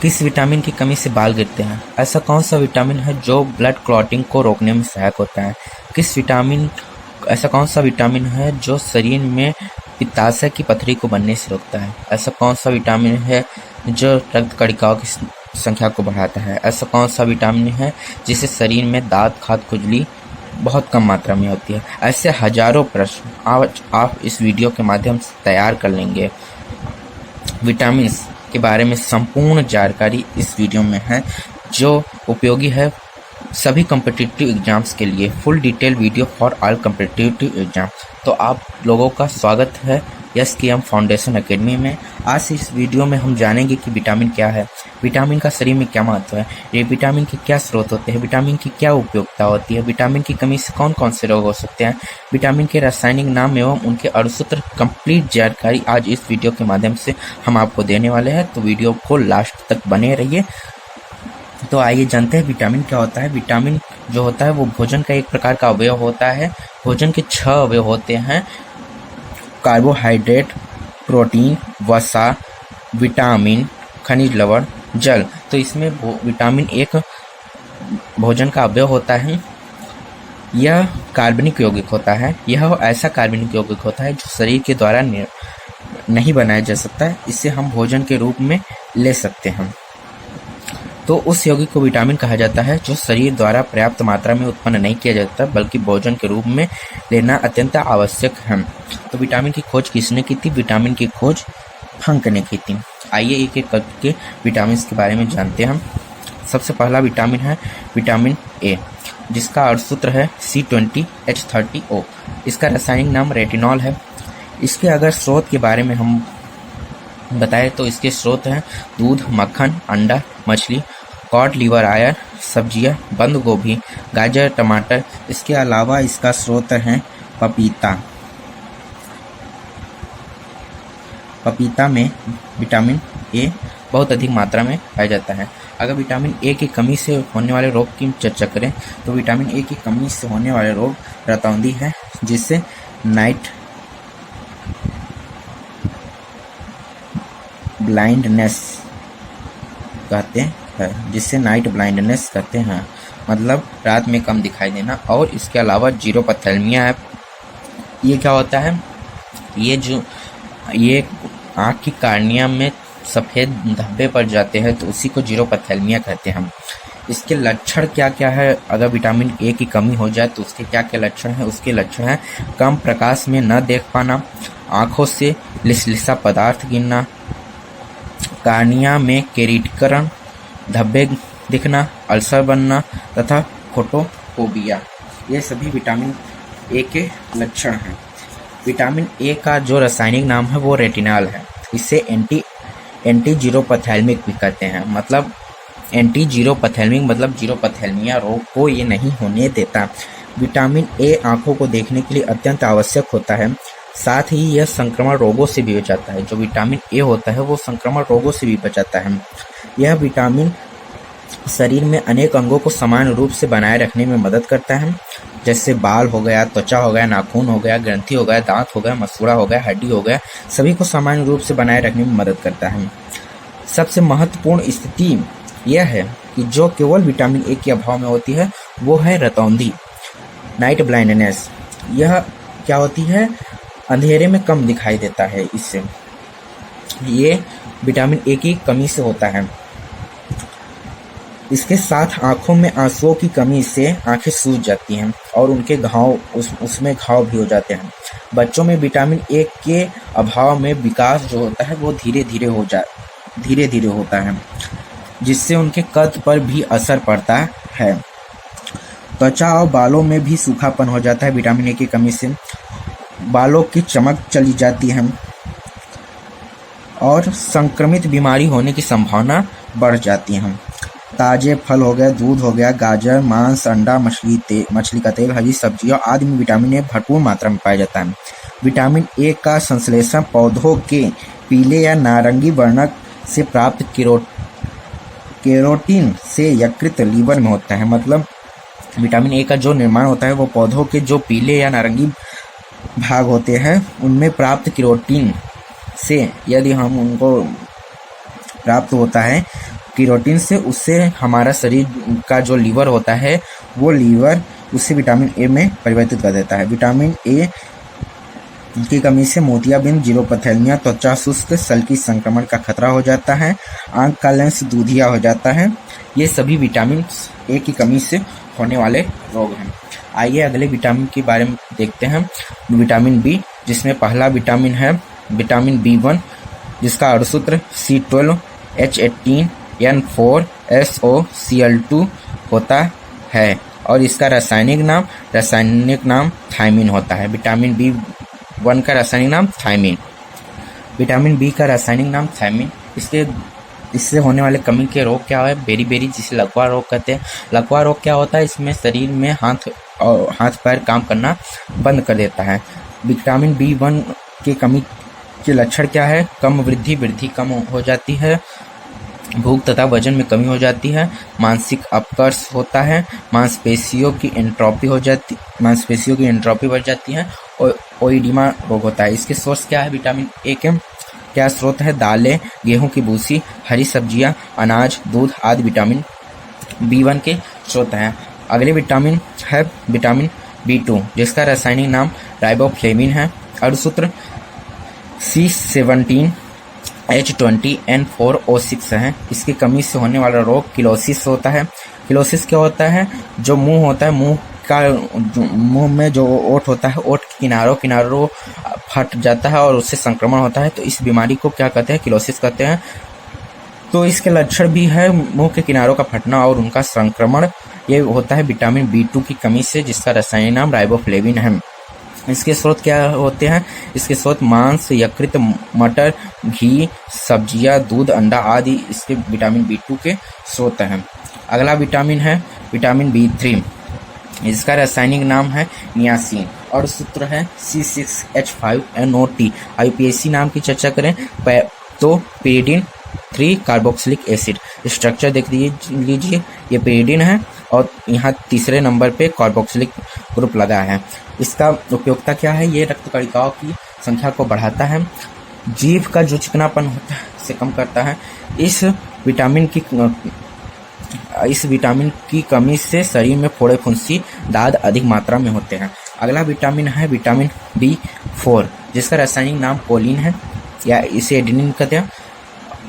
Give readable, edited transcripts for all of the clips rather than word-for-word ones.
किस विटामिन की कमी से बाल गिरते हैं? ऐसा कौन सा विटामिन है जो ब्लड क्लॉटिंग को रोकने में सहायक होता है? ऐसा कौन सा विटामिन है जो शरीर में पित्ताशय की पथरी को बनने से रोकता है? ऐसा कौन सा विटामिन है जो रक्त कणिकाओं की संख्या को बढ़ाता है? ऐसा कौन सा विटामिन है जिससे शरीर में दांत खाज खुजली बहुत कम मात्रा में होती है? ऐसे हजारों प्रश्न आज आप इस वीडियो के माध्यम से तैयार कर लेंगे। विटामिन के बारे में संपूर्ण जानकारी इस वीडियो में है जो उपयोगी है सभी कॉम्पिटिटिव एग्जाम्स के लिए। Full detail video for all competitive exam. तो आप लोगों का स्वागत है SKM फाउंडेशन एकेडमी में। आज इस वीडियो में हम जानेंगे कि विटामिन क्या है, विटामिन का शरीर में क्या महत्व है, ये विटामिन के क्या स्रोत होते हैं, विटामिन की क्या उपयोगिता होती है, विटामिन की कमी से कौन कौन से रोग हो सकते हैं, विटामिन के रासायनिक नाम एवं उनके अणुसूत्र कंप्लीट जानकारी आज इस वीडियो के माध्यम से हम आपको देने वाले हैं। तो वीडियो को लास्ट तक बने रहिए। तो आइए जानते हैं विटामिन क्या होता है। विटामिन जो होता है वो भोजन का एक प्रकार का अवयव होता है। भोजन के 6 अवयव होते हैं: कार्बोहाइड्रेट, प्रोटीन, वसा, विटामिन, खनिज लवण, जल। तो इसमें विटामिन एक भोजन का अवयव होता है। यह कार्बनिक यौगिक होता है। यह ऐसा कार्बनिक यौगिक होता है जो शरीर के द्वारा नहीं बनाया जा सकता है। इसे हम भोजन के रूप में ले सकते हैं। तो उस यौगिक को विटामिन कहा जाता है जो शरीर द्वारा पर्याप्त मात्रा में उत्पन्न नहीं किया जाता बल्कि भोजन के रूप में लेना अत्यंत आवश्यक है। तो विटामिन की खोज किसने की थी? विटामिन की खोज हंक ने की थी। आइए एक एक करके विटामिन के बारे में जानते हैं। सबसे पहला विटामिन है विटामिन ए, जिसका अणुसूत्र है C20H30O। इसका रासायनिक नाम रेटिनॉल है। इसके अगर स्रोत के बारे में हम बताएं तो इसके स्रोत हैं दूध, मक्खन, अंडा, मछली, कॉड लिवर आयर, सब्जियां, बंद गोभी, गाजर, टमाटर। इसके अलावा इसका स्रोत है पपीता। पपीता में विटामिन ए बहुत अधिक मात्रा में पाया जाता है। अगर विटामिन ए की कमी से होने वाले रोग की चर्चा करें तो विटामिन ए की कमी से होने वाले रोग रतौंधी है, जिससे नाइट ब्लाइंडनेस कहते हैं, मतलब रात में कम दिखाई देना। और इसके अलावा जीरोपैथेलमिया है। ये क्या होता है? ये आँख की कार्निया में सफ़ेद धब्बे पड़ जाते हैं तो उसी को जीरोपैथेलमिया कहते हैं हम। इसके लक्षण क्या क्या है? अगर विटामिन ए की कमी हो जाए तो उसके क्या क्या लक्षण है? उसके लक्षण है कम प्रकाश में न देख पाना, आँखों से लिसलिसा पदार्थ गिरना, कार्निया में केरिटिकरण, धब्बे दिखना, अल्सर बनना तथा फोटोफोबिया। ये सभी विटामिन ए के लक्षण हैं। विटामिन ए का जो रासायनिक नाम है वो रेटिनॉल है। इसे एंटी जीरोपैथेलमिक भी कहते हैं। मतलब एंटी जीरोपैथेलमिक मतलब जीरोपैथेलमिया रोग को ये नहीं होने देता। विटामिन ए आंखों को देखने के लिए अत्यंत आवश्यक होता है। साथ ही यह संक्रमण रोगों से भी बचाता है। जो विटामिन ए होता है वो संक्रमण रोगों से भी बचाता है। यह विटामिन शरीर में अनेक अंगों को समान रूप से बनाए रखने में मदद करता है, जैसे बाल हो गया, त्वचा हो गया, नाखून हो गया, ग्रंथि हो गया, दांत हो गया, मसूड़ा हो गया, हड्डी हो गया, सभी को समान रूप से बनाए रखने में मदद करता है। सबसे महत्वपूर्ण स्थिति यह है कि जो केवल विटामिन ए के अभाव में होती है वो है रतौंधी, नाइट ब्लाइंडनेस। यह क्या होती है? अंधेरे में कम दिखाई देता है। इससे ये विटामिन ए की कमी से होता है। इसके साथ आंखों में आंसुओं की कमी से आंखें सूज जाती हैं और उनके घाव उसमें घाव भी हो जाते हैं। बच्चों में विटामिन ए के अभाव में विकास जो होता है वो धीरे धीरे होता है, जिससे उनके कद पर भी असर पड़ता है। त्वचा और बालों में भी सूखापन हो जाता है। विटामिन ए की कमी से बालों की चमक चली जाती है और संक्रमित बीमारी होने की संभावना बढ़ जाती है। ताजे फल हो गए, दूध हो गया, गाजर, मांस, अंडा, मछली का तेल, हरी सब्जियों आदि में विटामिन ए भरपूर मात्रा में पाया जाता है। विटामिन ए का संश्लेषण पौधों के पीले या नारंगी वर्णक से प्राप्त केरोटीन से यकृत लीवर में होता है। मतलब विटामिन ए का जो निर्माण होता है वो पौधों के जो पीले या नारंगी भाग होते हैं उनमें प्राप्त केरोटीन से यदि हम उनको प्राप्त होता है केरोटीन से, उससे हमारा शरीर का जो लीवर होता है वो लीवर उसे विटामिन ए में परिवर्तित कर देता है। विटामिन ए की कमी से मोतियाबिंद, जीरोपथैल्मिया, त्वचा शुष्क, सल्की संक्रमण का खतरा हो जाता है, आंख का लेंस दूधिया हो जाता है। ये सभी विटामिन ए की कमी से होने वाले रोग हैं। आइए अगले विटामिन के बारे में देखते हैं, विटामिन बी, जिसमें पहला विटामिन है विटामिन बी1, जिसका अणुसूत्र C12H18N4SOCl2 होता है और इसका रासायनिक नाम थायमिन होता है। विटामिन बी1 का रासायनिक नाम थायमिन, विटामिन बी का रासायनिक नाम थायमिन। इससे होने वाले कमी के रोग क्या है? बेरी, जिसे लकवा रोग कहते हैं। लकवा रोग क्या होता है? इसमें शरीर में हाथ पैर काम करना बंद कर देता है। विटामिन बी1 की कमी के लक्षण क्या है? कम वृद्धि कम हो जाती है, भूख तथा वजन में कमी हो जाती है, मानसिक अपकर्ष होता है, मांसपेशियों की एंट्रोपी बढ़ जाती है और ओइडिमा रोग होता है। इसके सोर्स क्या है? विटामिन ए के क्या स्रोत है? दालें, गेहूं की भूसी, हरी सब्जियां, अनाज, दूध आदि विटामिन बी1 के स्रोत हैं। अगले विटामिन है विटामिन बी2, जिसका रासायनिक नाम राइबोफ्लेविन है। अणुसूत्र C17H20N4O6 है। इसकी कमी से होने वाला रोग किलोसिस होता है। किलोसिस क्या होता है? जो मुंह होता है, मुंह में जो ओंठ होता है, ओंठ के किनारों फट जाता है और उससे संक्रमण होता है, तो इस बीमारी को क्या कहते हैं? किलोसिस कहते हैं। तो इसके लक्षण भी है मुंह के किनारों का फटना और उनका संक्रमण। ये होता है विटामिन बी2 की कमी से, जिसका रासायनिक नाम राइबोफ्लेविन है। इसके स्रोत क्या होते हैं? इसके स्रोत मांस, यकृत, मटर, घी, सब्जियां, दूध, अंडा आदि इसके विटामिन बी2 के स्रोत हैं। अगला विटामिन है विटामिन बी3, इसका रासायनिक नाम है नियासिन और सूत्र है C6H5NOT। IUPAC नाम की चर्चा करें तो pyridine 3 कार्बोक्सिलिक एसिड। स्ट्रक्चर देख लीजिए, ये pyridine है और यहाँ तीसरे नंबर पे कार्बोक्सिलिक ग्रुप लगा है। इसका उपयोगिता क्या है? ये रक्त कणिकाओं की संख्या को बढ़ाता है, जीभ का जो चिकनापन होता है इसे कम करता है। इस विटामिन की कमी से शरीर में फोड़े, फुंसी, दाद अधिक मात्रा में होते हैं। अगला विटामिन है विटामिन बी4, जिसका रासायनिक नाम कोलिन है या इसे एडेनिन कहते हैं।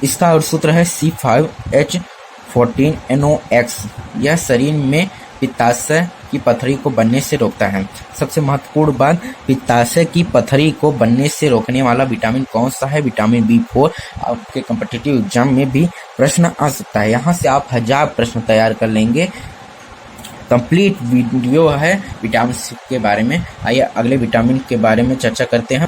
इसका अणुसूत्र है C5H14NOX। यह शरीर में पित्ताशय की पथरी को बनने से रोकता है। सबसे महत्वपूर्ण बात, पित्ताशय की पथरी को बनने से रोकने वाला विटामिन कौन सा है? Vitamin B4. आपके कॉम्पिटिटिव एग्जाम में भी प्रश्न आ सकता है, यहाँ से आप 1000 प्रश्न तैयार कर लेंगे। कंप्लीट वीडियो है विटामिन के बारे में। आइए अगले विटामिन के बारे में चर्चा करते हैं।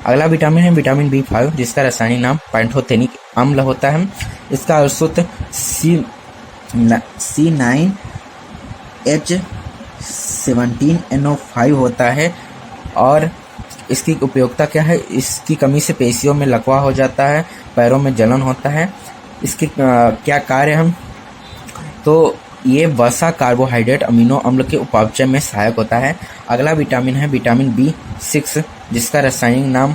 अगला विटामिन है विटामिन बी5, जिसका रासायनिक नाम पैंथोथेनिक अम्ल होता है। इसका अणुसूत्र C9H17NO5 होता है और इसकी उपयोगिता क्या है? इसकी कमी से पेशियों में लकवा हो जाता है, पैरों में जलन होता है। इसके क्या कार्य हैं? तो ये वसा, कार्बोहाइड्रेट, अमीनो अम्ल के उपापचय में सहायक होता है। अगला विटामिन है विटामिन बी6, जिसका रासायनिक नाम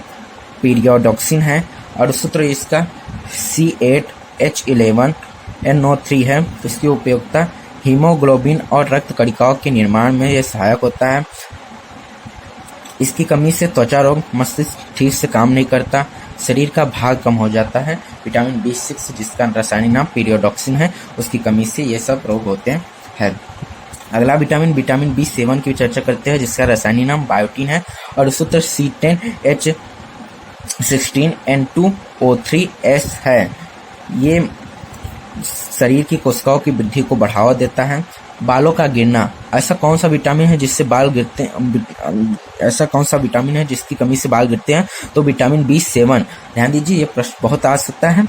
पीरियोडॉक्सिन है और सूत्र इसका C8H11NO3 है। इसकी उपयोगिता हीमोग्लोबिन और रक्त कणिकाओं के निर्माण में यह सहायक होता है। इसकी कमी से त्वचा रोग, मस्तिष्क ठीक से काम नहीं करता, शरीर का भार कम हो जाता है। विटामिन बी6, जिसका रासायनिक नाम पीरियोडॉक्सिन है, उसकी कमी से ये सब रोग होते हैं। अगला विटामिन बी7 की चर्चा करते हैं, जिसका रासायनिक नाम बायोटीन है और सूत्र C10H16N2O3S है। ये शरीर की कोशिकाओं की वृद्धि को बढ़ावा देता है। बालों का गिरना, ऐसा कौन सा विटामिन है जिससे बाल गिरते हैं? ऐसा कौन सा विटामिन है जिसकी कमी से बाल गिरते हैं? तो विटामिन बी7। ध्यान दीजिए, ये प्रश्न बहुत आ सकता है।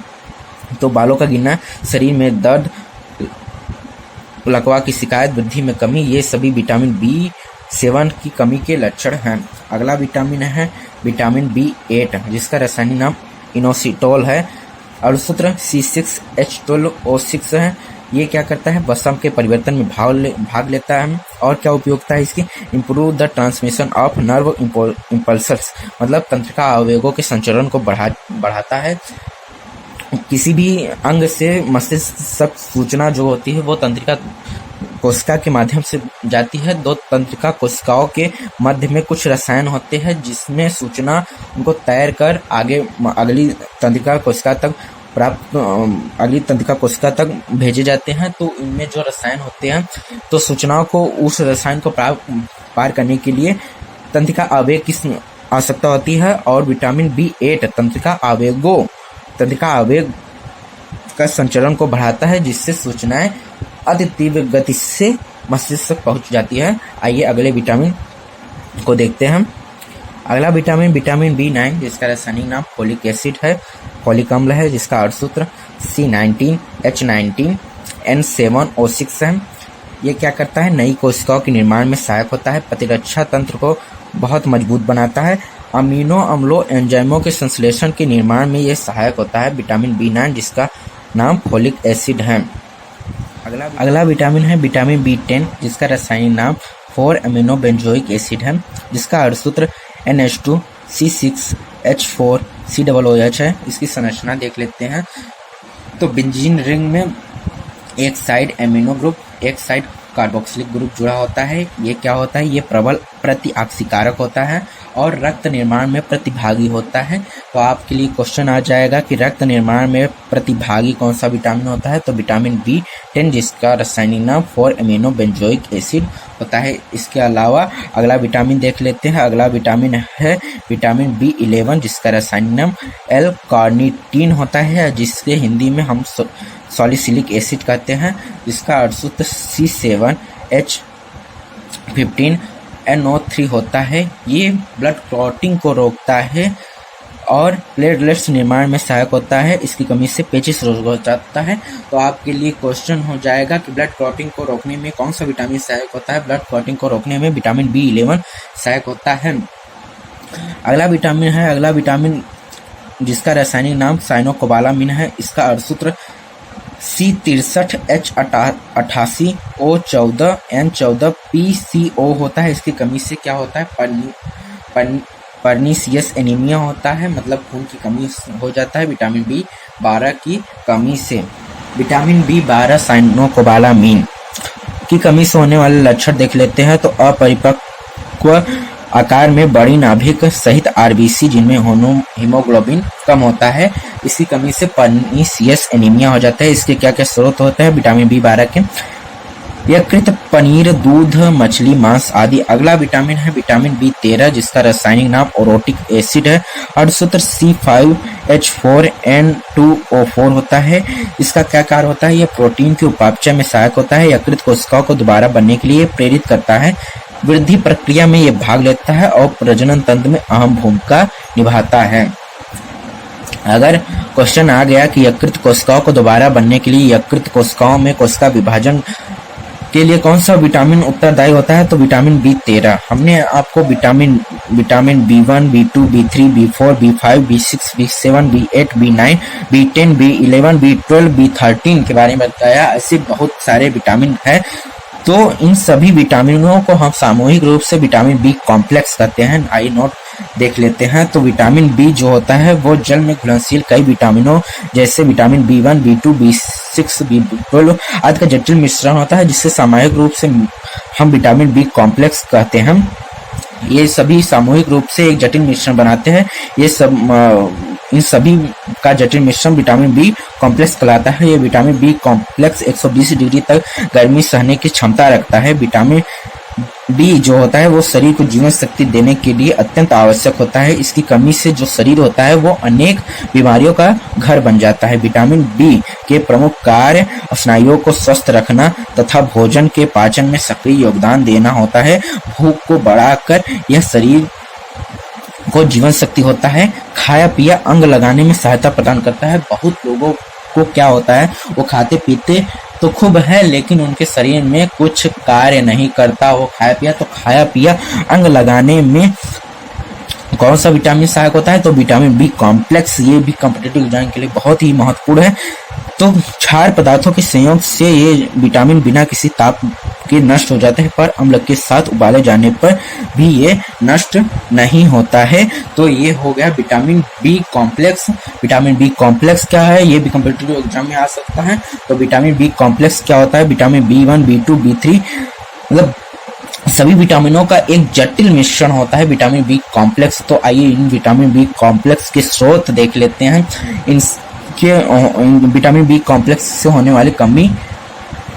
तो बालों का गिरना, शरीर में दर्द, लकवा की शिकायत, वृद्धि में कमी, ये सभी विटामिन बी7 की कमी के लक्षण हैं। अगला विटामिन है विटामिन बी8, जिसका रासायनिक नाम इनोसिटोल है और सूत्र C6H12O6 है। ये क्या करता है? वसा के परिवर्तन में भाग लेता है। और क्या उपयोगिता है इसकी? Improve the transmission of nerve impulses, मतलब तंत्रिका आवेगों के संचरण को बढ़ाता है किसी भी अंग से मस्तिष्क सूचना जो होती है वो तंत्रिका कोशिका के माध्यम से जाती है। दो तंत्रिका कोशिकाओं के मध्य में कुछ रसायन होते हैं जिसमें सूचना उनको तैर कर आगे अगली तंत्रिका कोशिका तक अगली तंत्रिका कोशिका तक भेजे जाते हैं। तो इनमें जो रसायन होते हैं तो सूचनाओं को उस रसायन को पार करने के लिए तंत्रिका आवेग की आवश्यकता होती है। और विटामिन B8 तंत्रिका आवेग का संचलन को बढ़ाता है जिससे सूचनाएं अति तीव्र गति से मस्तिष्क तक पहुंच जाती है। आइए अगले विटामिन को देखते हैं। अगला विटामिन B9 जिसका रासायनिक नाम फोलिक एसिड है, फोलिक अम्ल है, जिसका अर्थसूत्र C19H19N7O6 है। ये क्या करता है? नई कोशिकाओं के निर्माण में सहायक होता है, प्रतिरक्षा तंत्र को बहुत मजबूत बनाता है, अमीनो अम्लों एंजाइमों के संश्लेषण के निर्माण में यह सहायक होता है। विटामिन B9 जिसका नाम फोलिक एसिड है। अगला विटामिन है विटामिन B10 जिसका रासायनिक नाम 4-अमीनो बेंजोइक एसिड है, जिसका अर्थसूत्र NH2C6H4COOH है। इसकी संरचना देख लेते हैं। तो बेंजीन रिंग में एक साइड एमिनो ग्रुप, एक साइड कार्बोक्सिलिक ग्रुप जुड़ा होता है। ये क्या होता है? ये प्रबल प्रतिऑक्सीकारक होता है और रक्त निर्माण में प्रतिभागी होता है। तो आपके लिए क्वेश्चन आ जाएगा कि रक्त निर्माण में प्रतिभागी कौन सा विटामिन होता है? तो विटामिन B10 जिसका रासायनिक नाम 4-अमीनो बेंजोइक एसिड होता है। इसके अलावा अगला विटामिन देख लेते हैं। अगला विटामिन है विटामिन B11 जिसका रासायनिक नाम L-कार्निटीन होता है, जिसके हिंदी में हम सॉलिसिलिक एसिड कहते हैं, जिसका अर्थसूत्र C7H15NO3 होता है। ये ब्लड क्लॉटिंग को रोकता है और प्लेटलेट्स निर्माण में सहायक होता है। इसकी कमी से पेचिश रोग हो जाता है। तो आपके लिए क्वेश्चन हो जाएगा कि ब्लड क्लॉटिंग को रोकने में कौन सा विटामिन सहायक होता है? ब्लड क्लॉटिंग को रोकने में विटामिन B11 सहायक होता है। अगला विटामिन जिसका रासायनिक नाम साइनोकोबालामिन है। इसका अर्थसूत्र C63H88O14N14PCO होता है। इसकी कमी से क्या होता है? पर्नीसियस एनीमिया होता है, मतलब खून की कमी हो जाता है विटामिन B12 की कमी से। विटामिन B12 साइनोकोबालामिन की कमी से होने वाले लक्षण देख लेते हैं। तो अपरिपक्व आकार में बड़ी नाभिक सहित RBC जिनमें हीमोग्लोबिन कम होता है, इसकी कमी से पर्नीसियस एनीमिया हो जाता है। इसके क्या क्या स्रोत होते हैं विटामिन B12 के? यकृत, पनीर, दूध, मछली, मांस आदि। अगला विटामिन है विटामिन B13 जिसका रासायनिक नाम ओरोटिक एसिड है, अर्थसूत्र C5H4N2O4 होता है। इसका क्या कार्य होता है? यह प्रोटीन के उपापचय में सहायक होता है, यकृत कोशिकाओं को दोबारा बनने के लिए प्रेरित करता है, वृद्धि प्रक्रिया में यह भाग लेता है और प्रजनन तंत्र में अहम भूमिका निभाता है। अगर क्वेश्चन आ गया कि यकृत कोशिकाओं को दोबारा बनने के लिए यकृत कोशिकाओं में कोशिका विभाजन के लिए कौन सा विटामिन उत्तरदायी होता है? तो विटामिन B13। हमने आपको vitamin B1, B2, B3, B4, B5, B6, B7, B8, B9, B10, B11, B12, B13 के बारे में बताया। ऐसे बहुत सारे विटामिन हैं। तो इन सभी विटामिनों को हम सामूहिक रूप से विटामिन बी कॉम्प्लेक्स कहते हैं। आई नोट देख लेते हैं। तो विटामिन बी जो होता है वो जल में घुलनशील कई विटामिनों जैसे vitamin B1, B2, B6, B12 आदि का जटिल मिश्रण होता है, जिससे सामूहिक रूप से हम विटामिन बी कॉम्प्लेक्स कहते हैं। ये सभी सामूहिक रूप से एक जटिल मिश्रण बनाते हैं। ये सब इन सभी का जटिल मिश्रण विटामिन बी कॉम्प्लेक्स कहलाता है। ये विटामिन बी कॉम्प्लेक्स 120 डिग्री तक गर्मी सहने की क्षमता रखता है। विटामिन बी जो होता है वो शरीर को जीवन शक्ति देने के लिए अत्यंत आवश्यक होता है। इसकी कमी से जो शरीर होता है वो अनेक बीमारियों का घर बन जाता है। विटामिन बी के प्रमुख कार्य स्नायुओं को स्वस्थ रखना तथा भोजन के पाचन में सक्रिय योगदान देना होता है। भूख को बढ़ाकर यह शरीर को जीवन शक्ति होता है। खाया पिया अंग लगाने में सहायता प्रदान करता है। बहुत लोगों को क्या होता है, वो खाते पीते तो खूब है लेकिन उनके शरीर में कुछ कार्य नहीं करता। वो खाया पिया अंग लगाने में कौन सा विटामिन सहायक होता है? तो विटामिन बी कॉम्प्लेक्स। ये भी कॉम्पिटिटिव एग्जाम के लिए बहुत ही महत्वपूर्ण है। तो क्षार पदार्थों के संयोग से ये विटामिन बिना किसी ताप के नष्ट हो जाते हैं, पर अम्ल के साथ उबाले जाने पर भी ये नष्ट नहीं होता है। तो ये हो गया vitamin B complex. Vitamin B complex क्या है, ये भी कॉम्पिटिटिव एग्जाम में आ सकता है। तो विटामिन बी कॉम्प्लेक्स क्या होता है, विटामिन B1, B2, B3 मतलब सभी विटामिनों का एक जटिल मिश्रण होता है विटामिन बी कॉम्प्लेक्स। तो आइए इन विटामिन बी कॉम्प्लेक्स के स्रोत देख लेते हैं। इनके विटामिन बी कॉम्प्लेक्स से होने वाली कमी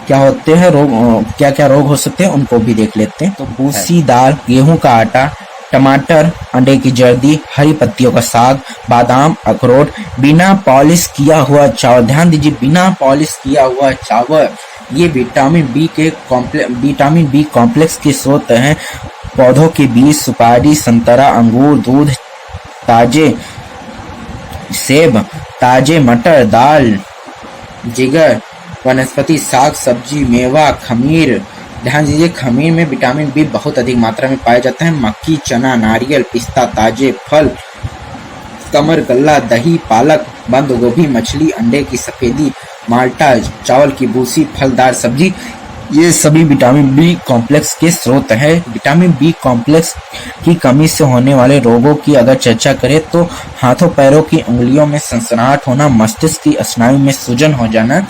क्या होते हैं, रोग क्या क्या रोग हो सकते हैं उनको भी देख लेते हैं। तो भूसी दाल, गेहूं का आटा, टमाटर, अंडे की जर्दी, हरी पत्तियों का साग, बादाम, अखरोट, बिना पॉलिश किया हुआ चावल, ध्यान दीजिए बिना पॉलिश किया हुआ चावल, ये विटामिन बी कॉम्प्लेक्स के स्रोत हैं। पौधों के बीज, सुपारी, संतरा, अंगूर, दूध, ताजे सेब, ताजे मटर, दाल, जिगर, वनस्पति, साग सब्जी, मेवा, खमीर, ध्यान दीजिए खमीर में विटामिन बी बहुत अधिक मात्रा में पाया जाता है। मक्की, चना, नारियल, पिस्ता, ताजे फल, कमर, गल्ला, दही, पालक, बंद गोभी, मछली, अंडे की सफेदी, माल्टा, चावल की भूसी, फलदार सब्जी, ये सभी विटामिन बी कॉम्प्लेक्स के स्रोत हैं। विटामिन बी कॉम्प्लेक्स की कमी से होने वाले रोगों की अगर चर्चा करें तो हाथों पैरों की उंगलियों में सनसनाहट होना, मस्तिष्क की स्नायु में सूजन हो जाना,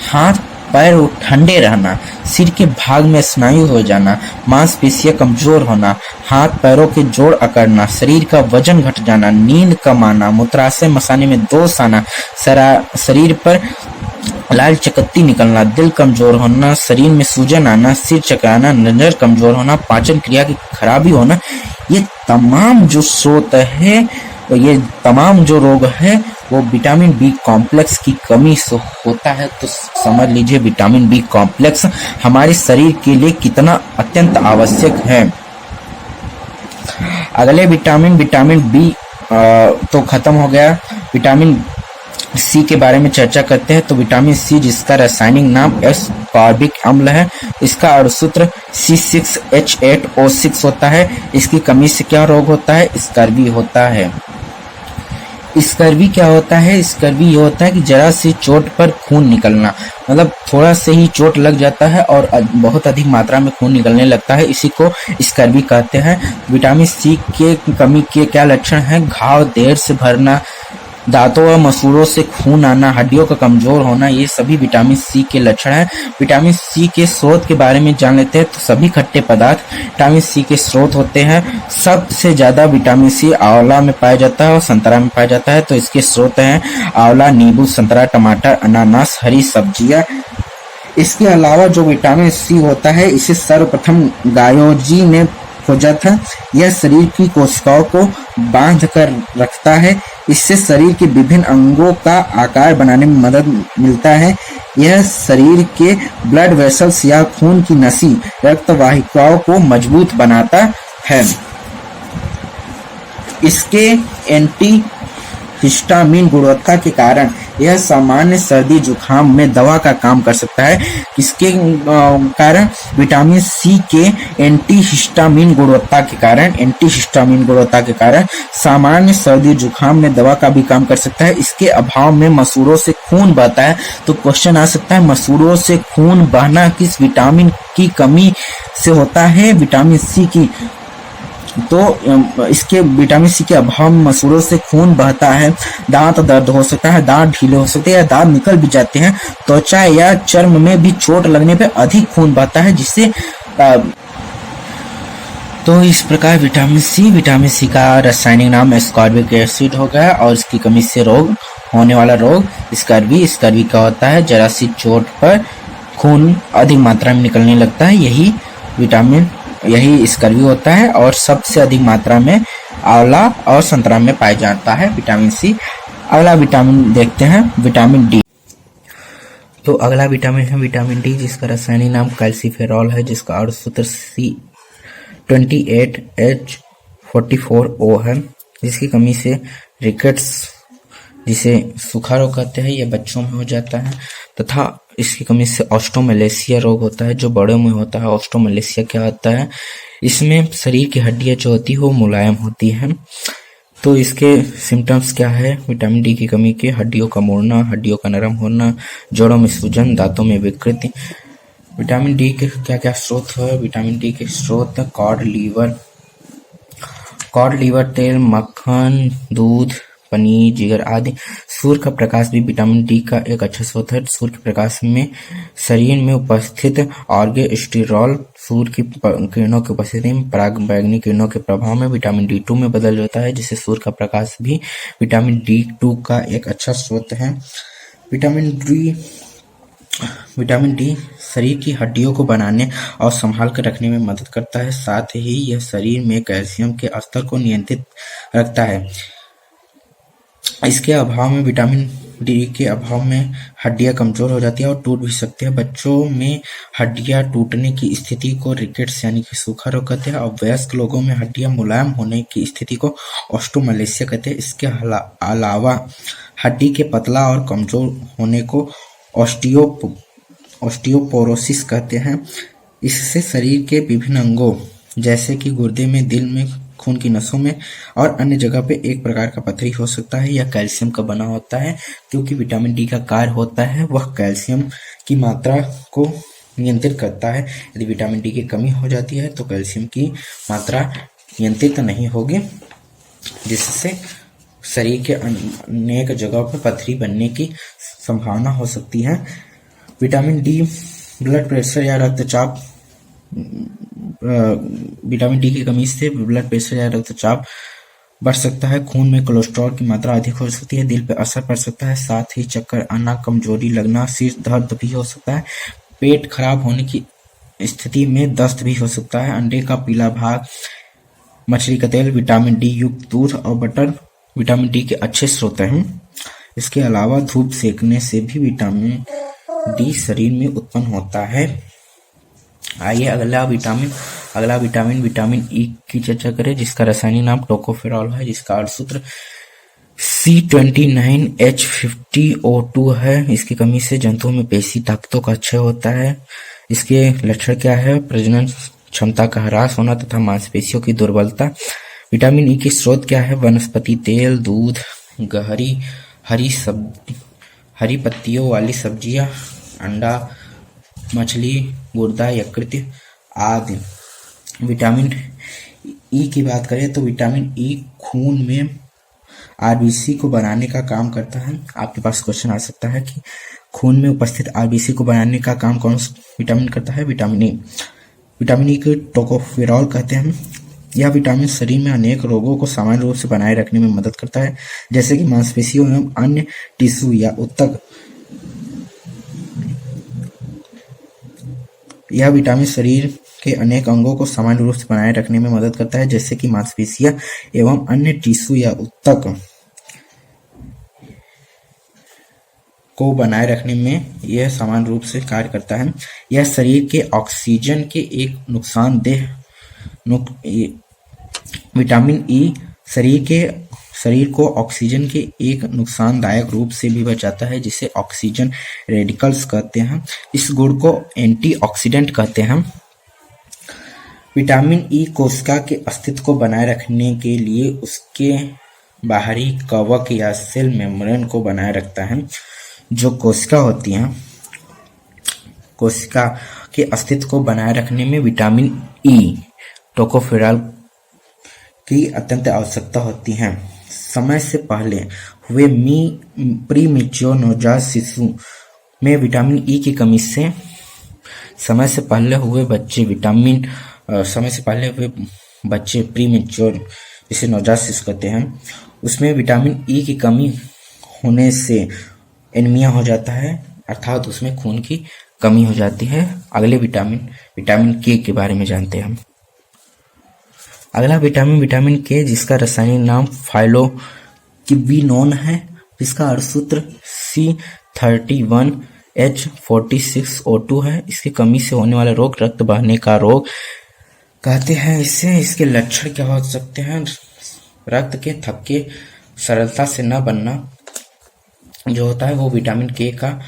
हाथ पैर ठंडे रहना, सिर के भाग में स्नायु हो जाना, मांसपेशियां कमजोर होना, हाथ पैरों के जोड़ अकड़ना, शरीर का वजन घट जाना, नींद कम आना, मूत्राशय मसाने में दोष आना, शरीर पर लाल चकत्ती निकलना, दिल कमजोर होना, शरीर में सूजन आना, सिर चकराना, नजर कमजोर होना, पाचन क्रिया की खराबी होना, ये तमाम जो स्रोत है, ये तमाम जो रोग है वो विटामिन बी कॉम्प्लेक्स की कमी से होता है। तो समझ लीजिए विटामिन बी कॉम्प्लेक्स हमारे शरीर के लिए कितना अत्यंत आवश्यक है। अगले विटामिन बी तो खत्म हो गया। विटामिन सी के बारे में चर्चा करते हैं। तो विटामिन सी जिसका रासायनिक नाम एस्कॉर्बिक अम्ल है, इसका अणुसूत्र C6H8O6 होता है। इसकी कमी से क्या रोग होता है, स्कर्वी होता है। स्कर्वी क्या होता है, स्कर्वी ये होता है कि जरा सी चोट पर खून निकलना, मतलब थोड़ा से ही चोट लग जाता है और बहुत अधिक मात्रा में खून निकलने लगता है, इसी को स्कर्वी कहते हैं। विटामिन सी के कमी के क्या लक्षण हैं, घाव देर से भरना, दांतों व मसूड़ों से खून आना, हड्डियों का कमजोर होना, ये सभी विटामिन सी के लक्षण हैं। विटामिन सी के स्रोत के बारे में जान लेते हैं। तो सभी खट्टे पदार्थ विटामिन सी के स्रोत होते हैं। सबसे ज्यादा विटामिन सी आंवला में पाया जाता है और संतरा में पाया जाता है। तो इसके स्रोत हैं आंवला, नींबू, संतरा, टमाटर, अनानास, हरी सब्जियां। इसके अलावा जो विटामिन सी होता है इसे सर्वप्रथम गायोजी ने खोजा था। यह शरीर की कोशिकाओं को बांध कर रखता है, इससे शरीर के विभिन्न अंगों का आकार बनाने में मदद मिलता है। यह शरीर के ब्लड वेसल्स या खून की नसी रक्त वाहिकाओं को मजबूत बनाता है। इसके एंटी हिस्टामिन गुणवत्ता के कारण यह सामान्य सर्दी जुकाम में दवा का काम कर सकता है। इसके कारण विटामिन सी के एंटी हिस्टामिन गुणवत्ता के कारण सामान्य सर्दी जुकाम में दवा का भी काम कर सकता है। इसके अभाव में मसूड़ों से खून बहता है। तो क्वेश्चन आ सकता है मसूड़ों से खून बहना किस विटामिन की कमी से होता है, विटामिन सी की। तो इसके विटामिन सी के अभाव में मसूड़ों से खून बहता है, दांत दर्द हो सकता है, दांत ढीले हो सकते हैं या दांत निकल भी जाते हैं, त्वचा या चर्म में भी चोट लगने पर अधिक खून बहता है, जिससे तो इस प्रकार विटामिन सी का रासायनिक नाम एस्कॉर्बिक एसिड हो गया और इसकी कमी से होने वाला रोग स्कर्वी क्या होता है, जरा सी चोट पर खून अधिक मात्रा में निकलने लगता है, यही स्कर्वी होता है। और सबसे अधिक मात्रा में आंवला और संतरा में पाया जाता है विटामिन सी। अगला विटामिन देखते हैं, विटामिन डी। तो अगला विटामिन है विटामिन डी, जिसका रासायनिक नाम कैल्सीफेरॉल है, जिसका अणुसूत्र C28H44O है। जिसकी कमी से रिकेट्स, जिसे सूखा रोग कहते हैं, यह बच्चों में हो जाता है। तथा इसकी कमी से ऑस्टोमेलेसिया रोग होता है, जो बड़ों में होता है। ऑस्टोमेलेसिया क्या होता है, इसमें शरीर की हड्डियां जो होती है वो मुलायम होती हैं। तो इसके सिम्टम्स क्या है, विटामिन डी की कमी के हड्डियों का मुड़ना, हड्डियों का नरम होना, जोड़ों में सूजन, दांतों में विकृति, विटामिन डी के क्या क्या स्रोत है? विटामिन डी के स्रोत कॉड लिवर तेल, मक्खन, दूध, पनीर, जिगर आदि। सूर्य का प्रकाश भी विटामिन डी का एक अच्छा स्रोत है। सूर्य के प्रकाश में शरीर में उपस्थित ऑर्गेस्टेरॉल सूर्य की किरणों की उपस्थिति में पराबैंगनी किरणों के प्रभाव में विटामिन D2 में बदल जाता है, जिससे सूर्य का प्रकाश भी विटामिन D2 का एक अच्छा स्रोत है। विटामिन डी शरीर की हड्डियों को बनाने और संभाल कर रखने में मदद करता है। साथ ही यह शरीर में कैल्शियम के स्तर को नियंत्रित रखता है। इसके अभाव में विटामिन डी के अभाव में हड्डियां कमजोर हो जाती है और टूट भी सकती है। बच्चों में हड्डियां टूटने की स्थिति को रिकेट्स यानी कि सूखा रोग कहते हैं और वयस्क लोगों में हड्डियां मुलायम होने की स्थिति को ऑस्टियोमलेसिया कहते हैं। इसके अलावा हड्डी के पतला और कमजोर होने को ऑस्टियोपोरोसिस कहते हैं। इससे शरीर के विभिन्न अंगों जैसे कि गुर्दे में, दिल में, खून की नसों में और अन्य जगह पे एक प्रकार का पथरी हो सकता है। यह कैल्शियम का बना होता है, क्योंकि विटामिन डी का कार्य होता है वह कैल्शियम की मात्रा को नियंत्रित करता है। यदि विटामिन डी की कमी हो जाती है तो कैल्शियम की मात्रा नियंत्रित नहीं होगी, जिससे शरीर के अनेक जगहों पर पथरी बनने की संभावना हो सकती है। विटामिन डी ब्लड प्रेशर या रक्तचाप विटामिन डी की कमी से ब्लड प्रेशर या रक्तचाप बढ़ सकता है। खून में कोलेस्ट्रॉल की मात्रा अधिक हो सकती है। दिल पर असर पड़ सकता है। साथ ही चक्कर आना, कमजोरी लगना, सिर दर्द भी हो सकता है। पेट खराब होने की स्थिति में दस्त भी हो सकता है। अंडे का पीला भाग, मछली का तेल, विटामिन डी युक्त दूध और बटर विटामिन डी के अच्छे स्रोत हैं। इसके अलावा धूप सेकने से भी विटामिन डी शरीर में उत्पन्न होता है। आइए अगला विटामिन विटामिन ई की चर्चा करें, जिसका रासायनिक नाम टोकोफेरॉल है, जिसका अर्धसूत्र C29H50O2 है। इसकी कमी से जंतुओं में पेशी ताकतों का क्षय होता है। इसके लक्षण क्या है? प्रजनन क्षमता का ह्रास होना तथा मांसपेशियों की दुर्बलता। विटामिन ई के स्रोत क्या है? वनस्पति तेल, दूध, हरी पत्तियों वाली सब्जियां, अंडा, मछली, गुर्दा, यकृत आदि। विटामिन ई की बात करें तो विटामिन ई खून में आरबीसी को बनाने का काम करता है। आपके पास क्वेश्चन आ सकता है कि खून में उपस्थित आरबीसी को बनाने का काम कौन सा विटामिन करता है? Vitamin E. विटामिन ई को टोकोफेरॉल कहते हैं। यह विटामिन शरीर में अनेक रोगों को सामान्य रूप से बनाए रखने में मदद करता है, जैसे कि मांसपेशियों एवं अन्य टिश्यू या ऊतक। यह विटामिन शरीर के अनेक अंगों को सामान्य रूप से बनाए रखने में मदद करता है, जैसे कि मांसपेशियां एवं अन्य टिश्यू या ऊतक को बनाए रखने में यह सामान्य रूप से कार्य करता है। यह शरीर के ऑक्सीजन के एक विटामिन ई शरीर को ऑक्सीजन के एक नुकसानदायक रूप से भी बचाता है, जिसे ऑक्सीजन रेडिकल्स कहते हैं। इस गुण को एंटीऑक्सीडेंट कहते हैं। विटामिन ई कोशिका के अस्तित्व को बनाए रखने के लिए उसके बाहरी कवक या सेल मेम्ब्रेन को बनाए रखता है। जो कोशिका होती हैं, कोशिका के अस्तित्व को बनाए रखने में विटामिन ई टोकोफेरॉल की अत्यंत आवश्यकता होती है। समय से पहले हुए प्रीमेच्योर नवजात शिशु में विटामिन ई की कमी से समय से पहले हुए बच्चे प्रीमेच्योर, जिसे नवजात शिशु कहते हैं, उसमें विटामिन ई की कमी होने से एनीमिया हो जाता है, अर्थात उसमें खून की कमी हो जाती है। अगले विटामिन के बारे में जानते हैं हम। अगला विटामिन के, जिसका रासायनिक नाम फाइलोक्विनोन है, जिसका अर्धसूत्र C31H46O2 है। इसकी कमी से होने वाला रोग रक्त बहने का रोग कहते हैं। इसके लक्षण क्या हो सकते हैं? रक्त के थक्के सरलता से न बनना जो होता है वो विटामिन के का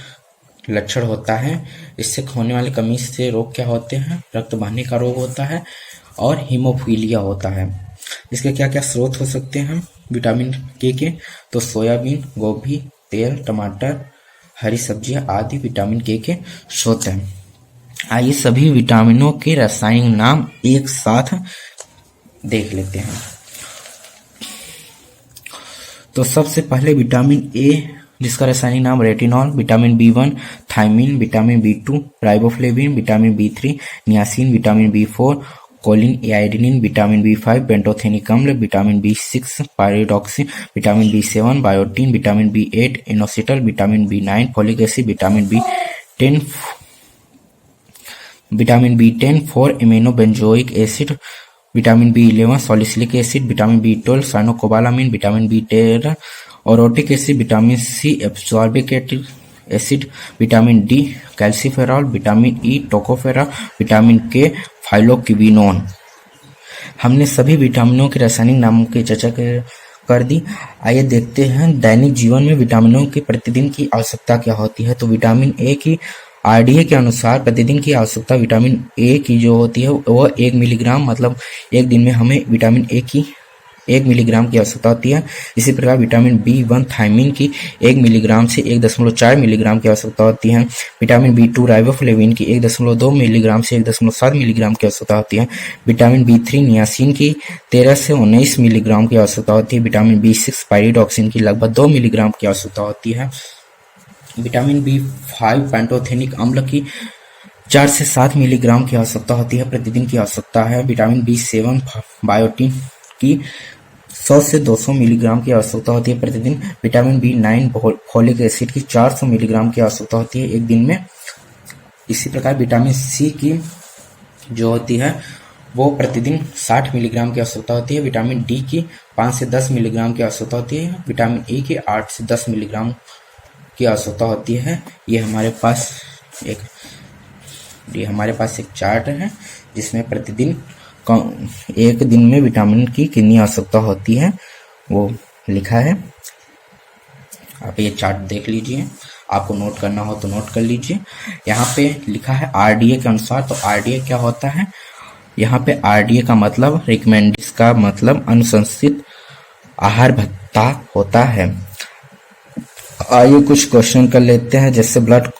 लक्षण होता है। इससे होने वाली कमी से रोग क्या होते हैं? रक्त बहने का रोग होता है और हीमोफीलिया होता है। इसके क्या क्या स्रोत हो सकते हैं विटामिन के? तो सोयाबीन, गोभी, तेल, टमाटर, हरी सब्जियां आदि विटामिन के स्रोत हैं। आइए सभी विटामिनों के रासायनिक नाम एक साथ देख लेते हैं। तो सबसे पहले विटामिन ए, जिसका रासायनिक नाम retinol, vitamin B1 thiamine, vitamin बी2 riboflavin, vitamin B3 niacin, vitamin B4 Colin iodine, vitamin B5 बेंटोथेनिक अम्ल, vitamin B6 pyridoxine, vitamin बी7 biotin, vitamin बी8 इनोसिटल, vitamin बी9 folic acid, vitamin बी10 4 immuno benzoic acid, vitamin बी11 सॉलिसिलिक acid, vitamin B12 cyanocobalamin, vitamin बी13 ओरोटिक acid, vitamin C एब्सॉर्बिक acid, vitamin D calciferol, vitamin E टोकोफेरा, vitamin के phylloquinone. हमने सभी विटामिनों के रासायनिक नामों की चर्चा कर दी। आइए देखते हैं दैनिक जीवन में विटामिनों की प्रतिदिन की आवश्यकता क्या होती है। तो विटामिन ए की आरडीए के अनुसार प्रतिदिन की आवश्यकता विटामिन ए की जो होती है वह 1 मिलीग्राम, मतलब एक दिन में हमें विटामिन ए की 1 मिलीग्राम की आवश्यकता होती है। इसी प्रकार विटामिन बी1 थायमिन की 1 मिलीग्राम से 1.4 मिलीग्राम की आवश्यकता होती है। विटामिन बी2 राइबोफ्लेविन की 1.2 मिलीग्राम से 1.7 मिलीग्राम की आवश्यकता होती है। विटामिन बी3 नियासिन की 13 से 19 मिलीग्राम की आवश्यकता होती है। विटामिन बी6 पायरिडॉक्सिन की लगभग 2 मिलीग्राम की आवश्यकता होती है। विटामिन बी5 पेंटोथेनिक अम्ल की 4 से 7 मिलीग्राम की आवश्यकता होती है, प्रतिदिन की आवश्यकता है। विटामिन बी7 बायोटीन की 100 से 200 मिलीग्राम की आवश्यकता होती है प्रतिदिन। विटामिन बी9 फोलिक एसिड की 400 मिलीग्राम की आवश्यकता होती है एक दिन में। इसी प्रकार विटामिन सी की जो होती है वो प्रतिदिन 60 मिलीग्राम की आवश्यकता होती है। विटामिन डी की 5 से 10 मिलीग्राम की आवश्यकता होती है। विटामिन ई की 8 से 10 मिलीग्राम की आवश्यकता होती है। ये हमारे पास एक चार्ट है जिसमें प्रतिदिन एक दिन में विटामिन की कितनी आवश्यकता होती है वो लिखा है। आप ये चार्ट देख लीजिए, आपको नोट करना हो तो नोट कर लीजिए। यहाँ पे लिखा है आरडीए के अनुसार। तो आरडीए क्या होता है? यहाँ पे आरडीए का मतलब रिकमेंडेड का मतलब अनुशंसित आहार भत्ता होता है। आइए कुछ क्वेश्चन कर लेते हैं, जैसे ब्लड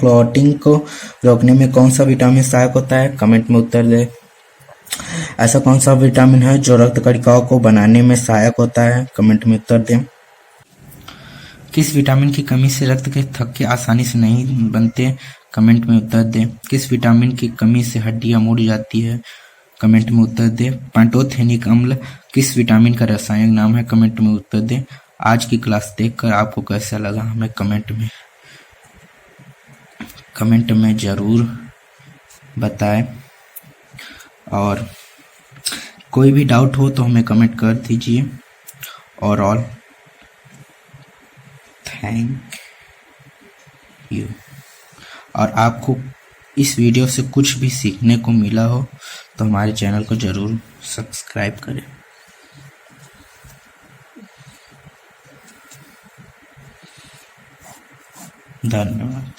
क्लॉटिंग को रोकने में कौन सा विटामिन सहायक होता है? कमेंट में उत्तर दें। ऐसा कौन सा विटामिन है जो रक्त कणिकाओं को बनाने में सहायक होता है? कमेंट में उत्तर दें। किस विटामिन की कमी से रक्त के थक्के आसानी से नहीं बनते? कमेंट में उत्तर दें। किस विटामिन की कमी से हड्डियां मुड़ जाती है? कमेंट में उत्तर दें। पेंटोथेनिक अम्ल किस विटामिन का रासायनिक नाम है? कमेंट में उत्तर दें। आज की क्लास देखकर आपको कैसा लगा हमें कमेंट में जरूर बताएं, और कोई भी डाउट हो तो हमें कमेंट कर दीजिए। और ऑल थैंक यू। और आपको इस वीडियो से कुछ भी सीखने को मिला हो तो हमारे चैनल को जरूर सब्सक्राइब करें। धन्यवाद।